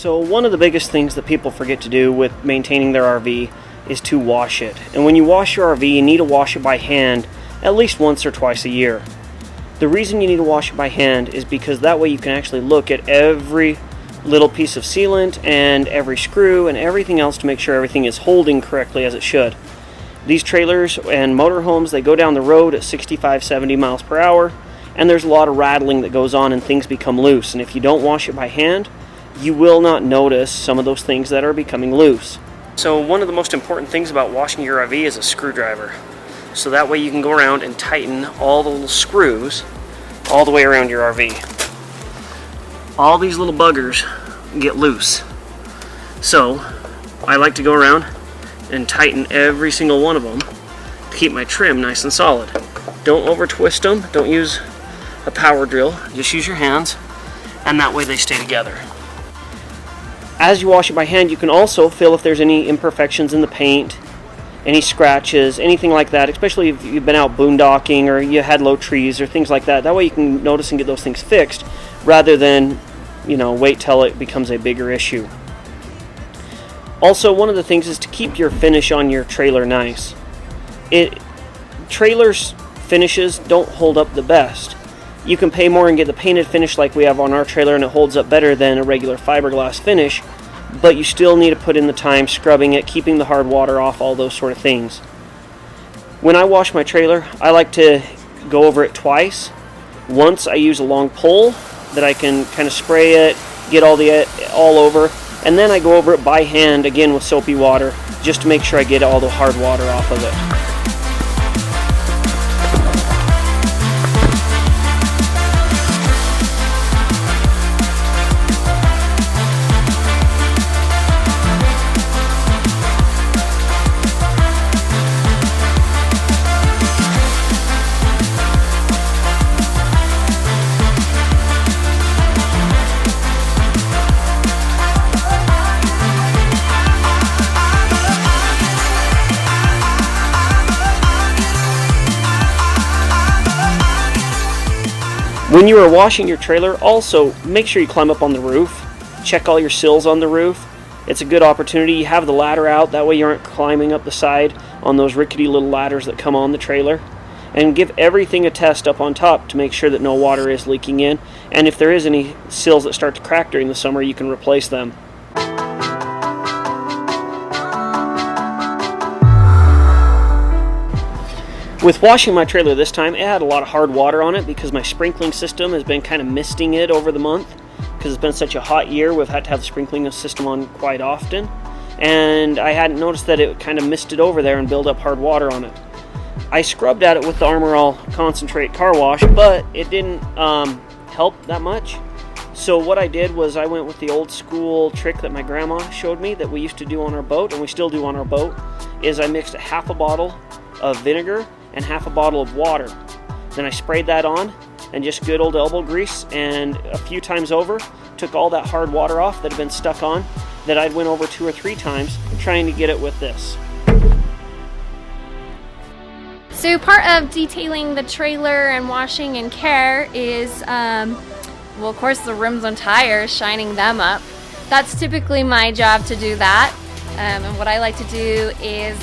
So one of the biggest things that people forget to do with maintaining their RV is to wash it. And when you wash your RV, you need to wash it by hand at least once or twice a year. The reason you need to wash it by hand is because that way you can actually look at every little piece of sealant and every screw and everything else to make sure everything is holding correctly as it should. These trailers and motorhomes, they go down the road at 65, 70 miles per hour, and there's a lot of rattling that goes on and things become loose. And if you don't wash it by hand, you will not notice some of those things that are becoming loose. So one of the most important things about washing your RV is a screwdriver. So that way you can go around and tighten all the little screws all the way around your RV. All these little buggers get loose. So I like to go around and tighten every single one of them to keep my trim nice and solid. Don't over twist them, don't use a power drill, just use your hands, and that way they stay together. As you wash it by hand, you can also feel if there's any imperfections in the paint, any scratches, anything like that, especially if you've been out boondocking or you had low trees or things like that. That way you can notice and get those things fixed rather than, wait till it becomes a bigger issue. Also, one of the things is to keep your finish on your trailer nice. Trailers finishes don't hold up the best. You can pay more and get the painted finish like we have on our trailer, and it holds up better than a regular fiberglass finish, but you still need to put in the time scrubbing it, keeping the hard water off, all those sort of things. When I wash my trailer, I like to go over it twice. Once I use a long pole that I can kind of spray it, get all over, and then I go over it by hand again with soapy water just to make sure I get all the hard water off of it. When you are washing your trailer, also make sure you climb up on the roof. Check all your sills on the roof. It's a good opportunity. You have the ladder out, that way you aren't climbing up the side on those rickety little ladders that come on the trailer. And give everything a test up on top to make sure that no water is leaking in. And if there is any sills that start to crack during the summer, you can replace them. With washing my trailer this time, it had a lot of hard water on it because my sprinkling system has been kind of misting it over the month. Because it's been such a hot year, we've had to have the sprinkling system on quite often. And I hadn't noticed that it kind of misted over there and built up hard water on it. I scrubbed at it with the Armor All Concentrate car wash, but it didn't help that much. So what I did was I went with the old school trick that my grandma showed me that we used to do on our boat, and we still do on our boat, is I mixed a half a bottle of vinegar and half a bottle of water. Then I sprayed that on and just good old elbow grease, and a few times over took all that hard water off that had been stuck on that I'd went over 2 or 3 times trying to get it with this. So part of detailing the trailer and washing and care is well, of course, the rims and tires, shining them up. That's typically my job to do that. And what I like to do is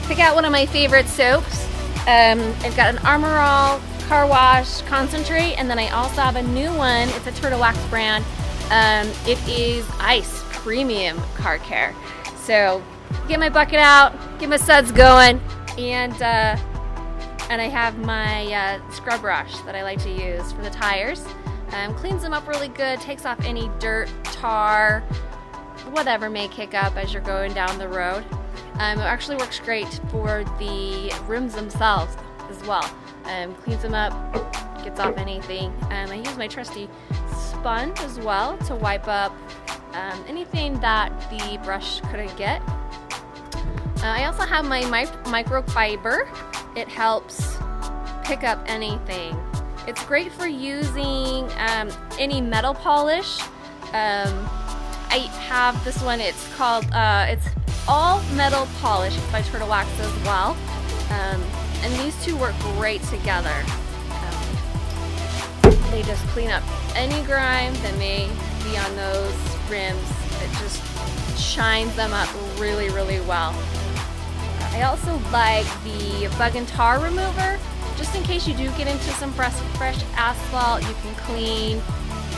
pick out one of my favorite soaps. I've got an Armor All car wash concentrate, and then I also have a new one. It's a Turtle Wax brand. It is Ice Premium Car Care. So get my bucket out, get my suds going, and I have my scrub brush that I like to use for the tires. Cleans them up really good, takes off any dirt, tar, whatever may kick up as you're going down the road. It actually works great for the rims themselves as well. Cleans them up, gets off anything. I use my trusty sponge as well to wipe up anything that the brush couldn't get. I also have my microfiber. It helps pick up anything. It's great for using any metal polish. I have this one, it's called, it's all metal polish. It's by Turtle Wax as well. And these two work great together. They just clean up any grime that may be on those rims. It just shines them up really, really well. I also like the bug and tar remover. Just in case you do get into some fresh asphalt, you can clean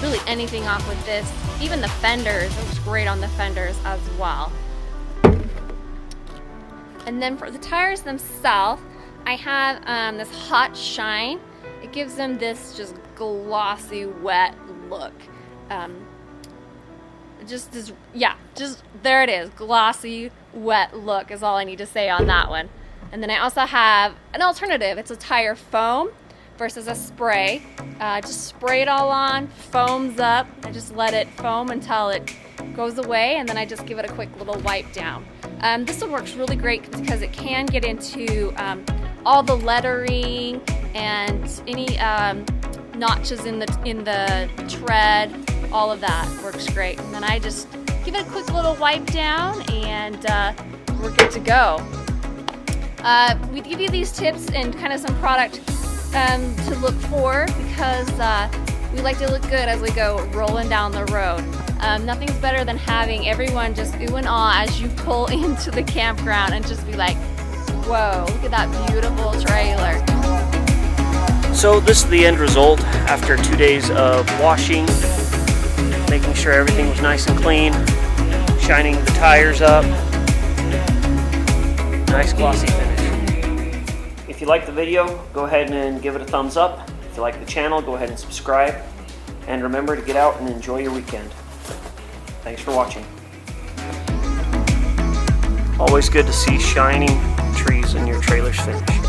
really anything off with this. Even the fenders, it looks great on the fenders as well. And then for the tires themselves, I have this hot shine. It gives them this just glossy, wet look. Just there it is. Glossy, wet look is all I need to say on that one. And then I also have an alternative. It's a tire foam versus a spray. Just spray it all on, foams up. I just let it foam until it goes away, and then I just give it a quick little wipe down. This one works really great because it can get into all the lettering and any notches in the tread. All of that works great. And then I just give it a quick little wipe down, and we're good to go. We give you these tips and kind of some product to look for because we like to look good as we go rolling down the road. Nothing's better than having everyone just ooh and ah as you pull into the campground and just be like, whoa, look at that beautiful trailer. So this is the end result after 2 days of washing, making sure everything was nice and clean, shining the tires up. Nice glossy finish. If you like the video, go ahead and give it a thumbs up. If you like the channel, go ahead and subscribe. And remember to get out and enjoy your weekend. Thanks for watching. Always good to see shining trees in your trailer's finish.